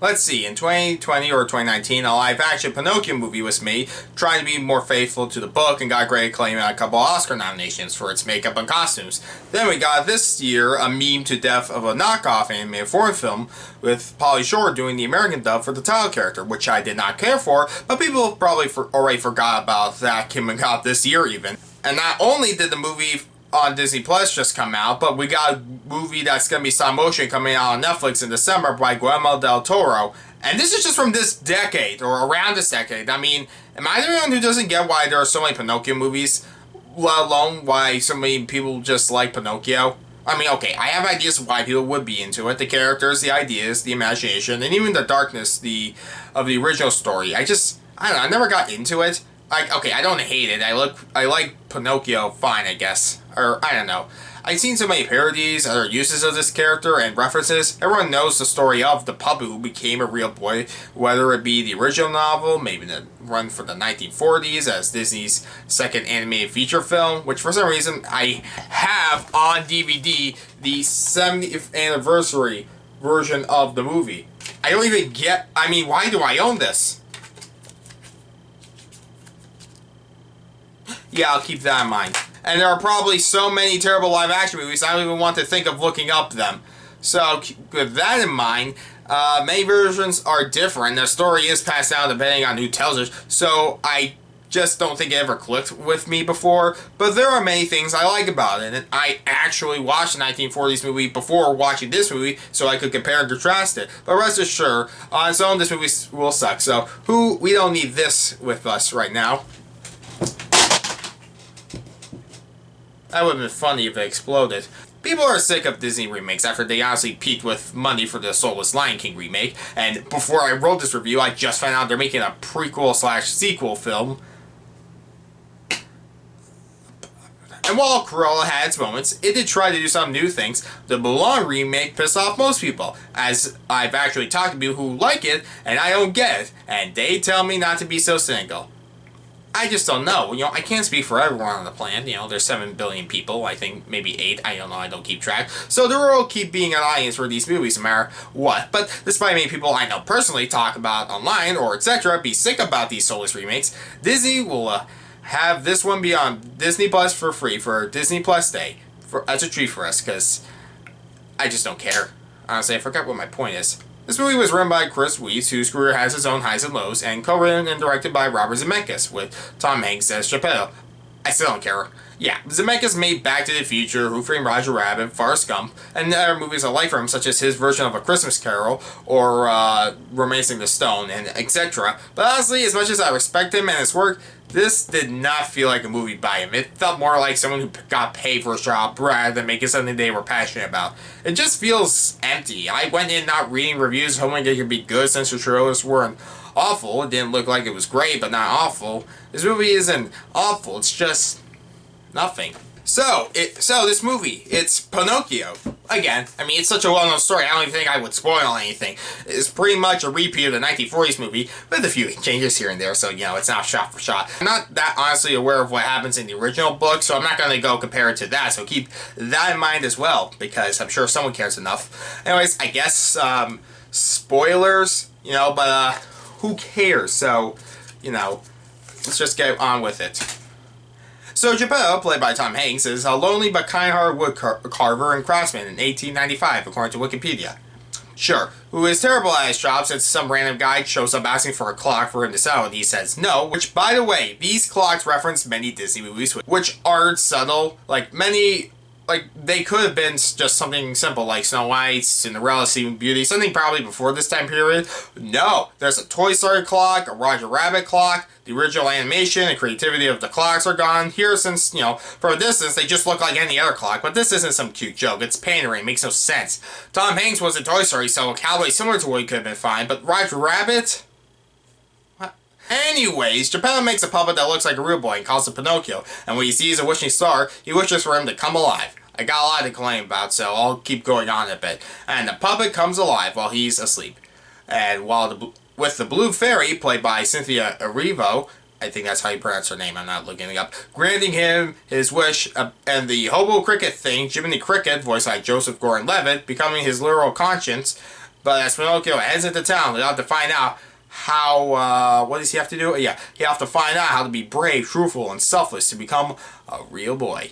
Let's see, in 2020 or 2019, a live-action Pinocchio movie was made, trying to be more faithful to the book and got great acclaim and a couple Oscar nominations for its makeup and costumes. Then we got this year a meme to death of a knockoff animated foreign film with Pauly Shore doing the American dub for the title character, which I did not care for, but people probably already forgot about that coming out this year even. And not only did the movie on Disney Plus just come out, but we got a movie that's going to be stop motion coming out on Netflix in December by Guillermo del Toro. And this is just from this decade, or around this decade. I mean, am I the one who doesn't get why there are so many Pinocchio movies, let alone why so many people just like Pinocchio? I mean, okay, I have ideas of why people would be into it. The characters, the ideas, the imagination, and even the darkness of the original story. I don't know, I never got into it. Like, okay, I don't hate it. I like Pinocchio fine, I guess. Or, I don't know. I've seen so many parodies, other uses of this character, and references. Everyone knows the story of the puppet who became a real boy, whether it be the original novel, maybe the run for the 1940s as Disney's second animated feature film, which for some reason I have on DVD the 70th anniversary version of the movie. I don't even get, I mean, why do I own this? Yeah, I'll keep that in mind. And there are probably so many terrible live-action movies, I don't even want to think of looking up them. So, with that in mind, many versions are different. Their story is passed down depending on who tells it, so I just don't think it ever clicked with me before. But there are many things I like about it, and I actually watched the 1940s movie before watching this movie, so I could compare and contrast it. But rest assured, on its own, this movie will suck. So, we don't need this with us right now. That would have been funny if it exploded. People are sick of Disney remakes after they honestly peaked with money for the soulless Lion King remake, and before I wrote this review, I just found out they're making a prequel/sequel film. And while Cruella had its moments, it did try to do some new things. The Mulan remake pissed off most people, as I've actually talked to people who like it, and I don't get it, and they tell me not to be so cynical. I just don't know. You know, I can't speak for everyone on the planet. You know, there's 7 billion people. I think maybe 8. I don't know. I don't keep track. So there will keep being an audience for these movies no matter what. But despite many people I know personally talk about online or etc. be sick about these soulless remakes, Disney will have this one be on Disney Plus for free for Disney Plus Day. As a treat for us, because I just don't care. Honestly, I forgot what my point is. This movie was written by Chris Weitz, whose career has its own highs and lows, and co-written and directed by Robert Zemeckis, with Tom Hanks as Geppetto. I still don't care. Yeah, Zemeckis made Back to the Future, Who Framed Roger Rabbit, Forrest Gump, and other movies alike for him, such as his version of A Christmas Carol, or Romancing the Stone, and etc. But honestly, as much as I respect him and his work, this did not feel like a movie by him. It felt more like someone who got paid for his job rather than making something they were passionate about. It just feels empty. I went in not reading reviews, hoping it could be good since the trailers weren't awful. It didn't look like it was great, but not awful. This movie isn't awful, it's just nothing. So this movie, it's Pinocchio. Again, I mean, it's such a well-known story, I don't even think I would spoil anything. It's pretty much a repeat of the 1940s movie, with a few changes here and there, so, you know, it's not shot for shot. I'm not that honestly aware of what happens in the original book, so I'm not going to go compare it to that, so keep that in mind as well, because I'm sure someone cares enough. Anyways, I guess, spoilers, you know, but, who cares? So, you know, let's just get on with it. So Geppetto, played by Tom Hanks, is a lonely but kind-hearted woodcarver and craftsman in 1895, according to Wikipedia. Sure, who is terrible at his job since some random guy shows up asking for a clock for him to sell and he says no, which, by the way, these clocks reference many Disney movies, which aren't subtle. They could have been just something simple like Snow White, Cinderella, Sleeping Beauty, something probably before this time period. No, there's a Toy Story clock, a Roger Rabbit clock, the original animation and creativity of the clocks are gone. Here, since, you know, from a distance, they just look like any other clock, but this isn't some cute joke. It's pandering, it makes no sense. Tom Hanks was in Toy Story, so a cowboy similar to Woody could have been fine, but Roger Rabbit? What? Anyways, Geppetto makes a puppet that looks like a real boy and calls it Pinocchio, and when he sees a wishing star, he wishes for him to come alive. I got a lot to complain about, so I'll keep going on a bit. And the puppet comes alive while he's asleep. And with the Blue Fairy, played by Cynthia Erivo, I think that's how you pronounce her name, I'm not looking it up, granting him his wish, and the hobo-cricket-thing, Jiminy Cricket, voiced by Joseph Gordon-Levitt, becoming his literal conscience, But as Pinocchio heads into town, he'll have to find out how, what does he have to do? Yeah, he'll have to find out how to be brave, truthful, and selfless to become a real boy.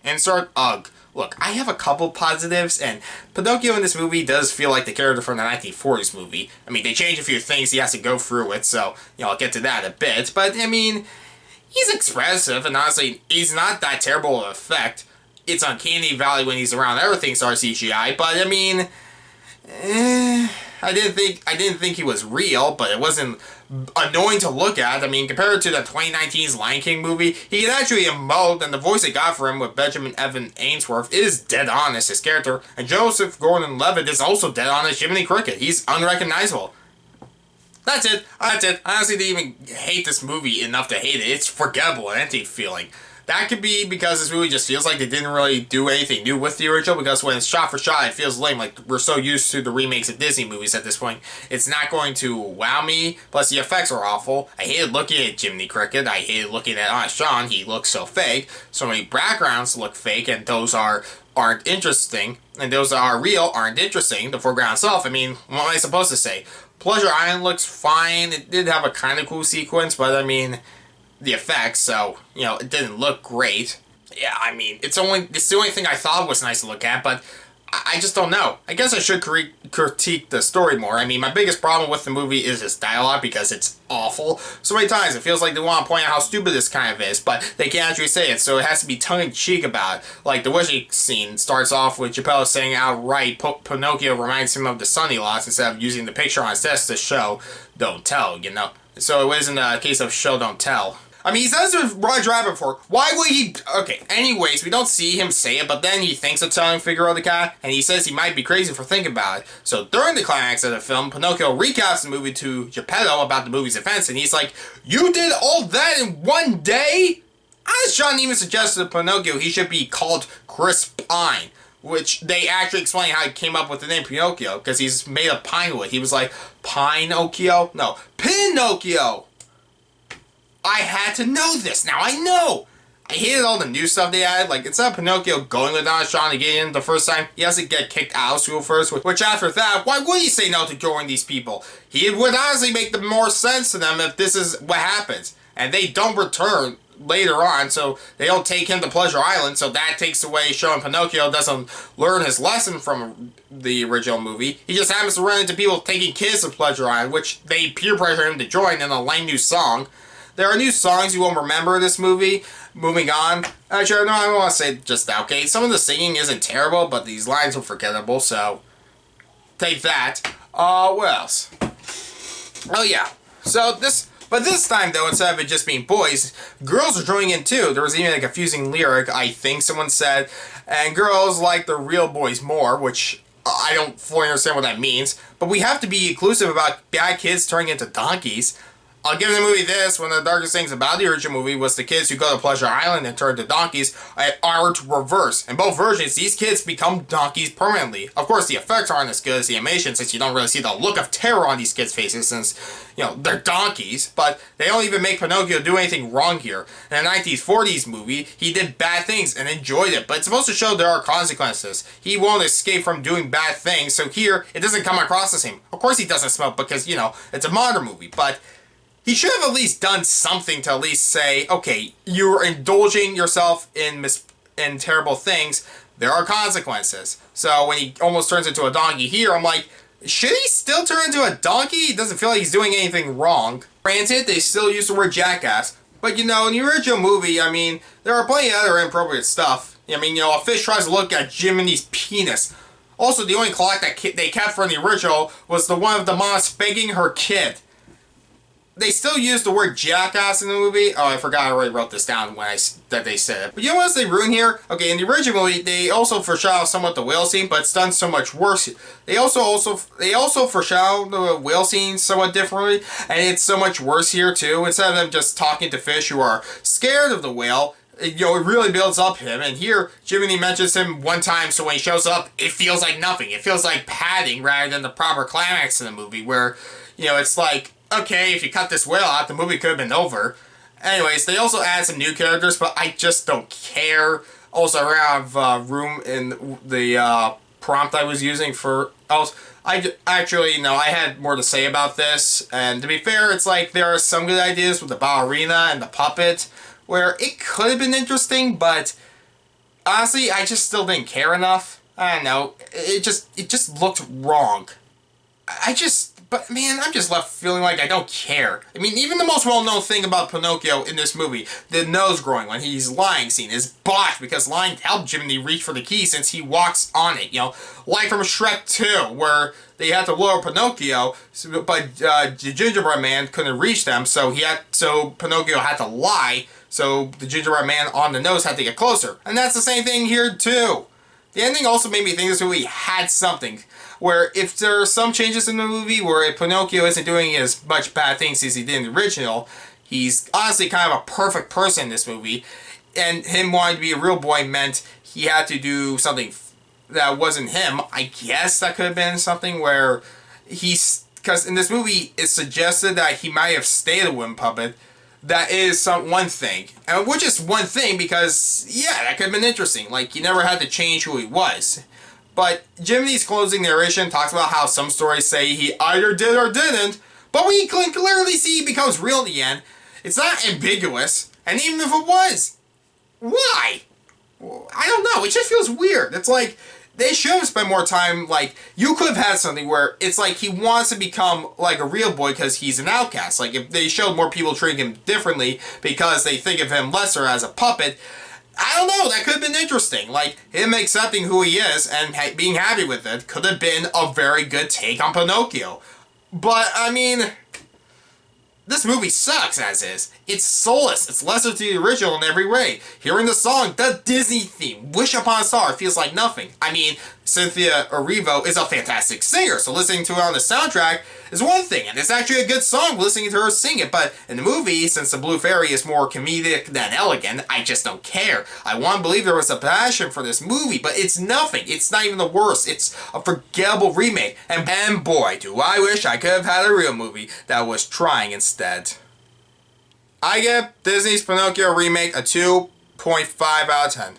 Insert ugh. Look, I have a couple positives, and Pinocchio in this movie does feel like the character from the 1940s movie. I mean, they changed a few things he has to go through it, so, I'll get to that in a bit. But, I mean, he's expressive, and honestly, he's not that terrible of effect. It's uncanny valley when he's around. Everything's CGI, but, I mean, I didn't think he was real, but it wasn't annoying to look at. I mean, compared to the 2019's Lion King movie, he can actually emote, and the voice they got for him with Benjamin Evan Ainsworth is dead on as his character, and Joseph Gordon-Levitt is also dead on as Jiminy Cricket. He's unrecognizable. That's it. I honestly didn't even hate this movie enough to hate it. It's forgettable and empty feeling. That could be because this movie just feels like they didn't really do anything new with the original, because when it's shot for shot, it feels lame. Like, we're so used to the remakes of Disney movies at this point. It's not going to wow me, plus the effects are awful. I hated looking at Jiminy Cricket. I hated looking at Honest John. He looks so fake. So many backgrounds look fake, and those aren't interesting. And those that are real aren't interesting. The foreground itself, I mean, what am I supposed to say? Pleasure Island looks fine. It did have a kind of cool sequence, but I mean, the effects, so, it didn't look great. Yeah, I mean, it's the only thing I thought was nice to look at, but I just don't know. I guess I should critique the story more. I mean, my biggest problem with the movie is its dialogue, because it's awful. So many times it feels like they want to point out how stupid this kind of is, but they can't actually say it, so it has to be tongue-in-cheek about it. Like, the wishing scene starts off with Geppetto saying outright Pinocchio reminds him of the son he lost, instead of using the picture on his desk to show, don't tell, So it wasn't a case of show, don't tell. I mean, he's done this with Roger Rabbit before. Why would he... Okay, anyways, we don't see him say it, but then he thinks of telling Figaro the cat, and he says he might be crazy for thinking about it. So during the climax of the film, Pinocchio recaps the movie to Geppetto about the movie's events, and he's like, "You did all that in one day?" Honest John even suggested to Pinocchio he should be called Chris Pine, which they actually explain how he came up with the name Pinocchio, because he's made of pine wood. He was like, Pinocchio? No, Pinocchio! I had to know this. Now I know. I hated all the new stuff they added. Like, instead of Pinocchio going with Honest John to get in the first time, he has to get kicked out of school first. Which after that, why would he say no to join these people? He would honestly make the more sense to them if this is what happens. And they don't return later on, so they don't take him to Pleasure Island, so that takes away showing Pinocchio doesn't learn his lesson from the original movie. He just happens to run into people taking kids to Pleasure Island, which they peer pressure him to join in a lame new song. There are new songs you won't remember in this movie. Moving on. Actually, no, I don't want to say just that, okay? Some of the singing isn't terrible, but these lines are forgettable, so take that. What else? Oh, yeah. But this time, though, instead of it just being boys, girls are joining in, too. There was even a confusing lyric, I think someone said, and girls like the real boys more, which I don't fully understand what that means. But we have to be inclusive about bad kids turning into donkeys. I'll give the movie this: one of the darkest things about the original movie was the kids who go to Pleasure Island and turn to donkeys are to reverse. In both versions, these kids become donkeys permanently. Of course, the effects aren't as good as the animation, since you don't really see the look of terror on these kids' faces, since, they're donkeys, but they don't even make Pinocchio do anything wrong here. In the 1940s movie, he did bad things and enjoyed it, but it's supposed to show there are consequences. He won't escape from doing bad things, so here, it doesn't come across the same. Of course he doesn't smoke, because, it's a modern movie, but he should have at least done something to at least say, okay, you're indulging yourself in terrible things. There are consequences. So when he almost turns into a donkey here, I'm like, should he still turn into a donkey? He doesn't feel like he's doing anything wrong. Granted, they still use the word jackass. But, in the original movie, I mean, there are plenty of other inappropriate stuff. I mean, a fish tries to look at Jiminy's penis. Also, the only clock that they kept from the original was the one of the mom spanking her kid. They still use the word jackass in the movie. Oh, I forgot I already wrote this down that they said it. But you know what else they ruin here? Okay, in the original movie, they also foreshadow somewhat the whale scene, but it's done so much worse. They also foreshadow the whale scene somewhat differently, and it's so much worse here too. Instead of them just talking to fish who are scared of the whale, it really builds up him. And here, Jiminy mentions him one time, so when he shows up, it feels like nothing. It feels like padding rather than the proper climax in the movie, where, it's like, okay, if you cut this whale out, the movie could have been over. Anyways, they also add some new characters, but I just don't care. Also, I have room in the prompt I was using for... Actually, no, I had more to say about this. And to be fair, it's like there are some good ideas with the ballerina and the puppet where it could have been interesting, but honestly, I just still didn't care enough. I don't know. It just looked wrong. But man, I'm just left feeling like I don't care. I mean, even the most well-known thing about Pinocchio in this movie, the nose growing when he's lying scene, is botched because lying helped Jiminy reach for the key since he walks on it, you know? Like from Shrek 2, where they had to lower Pinocchio, but the gingerbread man couldn't reach them, so Pinocchio had to lie, so the gingerbread man on the nose had to get closer. And that's the same thing here, too. The ending also made me think this movie had something. Where if there are some changes in the movie where if Pinocchio isn't doing as much bad things as he did in the original, he's honestly kind of a perfect person in this movie, and him wanting to be a real boy meant he had to do something that wasn't him. I guess that could have been something where because in this movie it suggested that he might have stayed a wooden puppet. That is one thing, and which is one thing because yeah, that could have been interesting. Like he never had to change who he was. But Jiminy's closing narration talks about how some stories say he either did or didn't, but we can clearly see he becomes real in the end. It's not ambiguous, and even if it was, why? I don't know, it just feels weird. It's like, they should have spent more time, like, you could have had something where it's like he wants to become like a real boy because he's an outcast. Like, if they showed more people treating him differently because they think of him lesser as a puppet, I don't know, that could have been interesting. Like, him accepting who he is and being happy with it could have been a very good take on Pinocchio. But, I mean, this movie sucks as is. It's soulless. It's lesser to the original in every way. Hearing the song, the Disney theme, Wish Upon a Star, feels like nothing. I mean, Cynthia Erivo is a fantastic singer, so listening to it on the soundtrack is one thing, and it's actually a good song listening to her sing it, but in the movie, since the Blue Fairy is more comedic than elegant, I just don't care. I want to believe there was a passion for this movie, but it's nothing. It's not even the worst. It's a forgettable remake, and boy, do I wish I could have had a real movie that was trying instead. I give Disney's Pinocchio remake a 2.5 out of 10.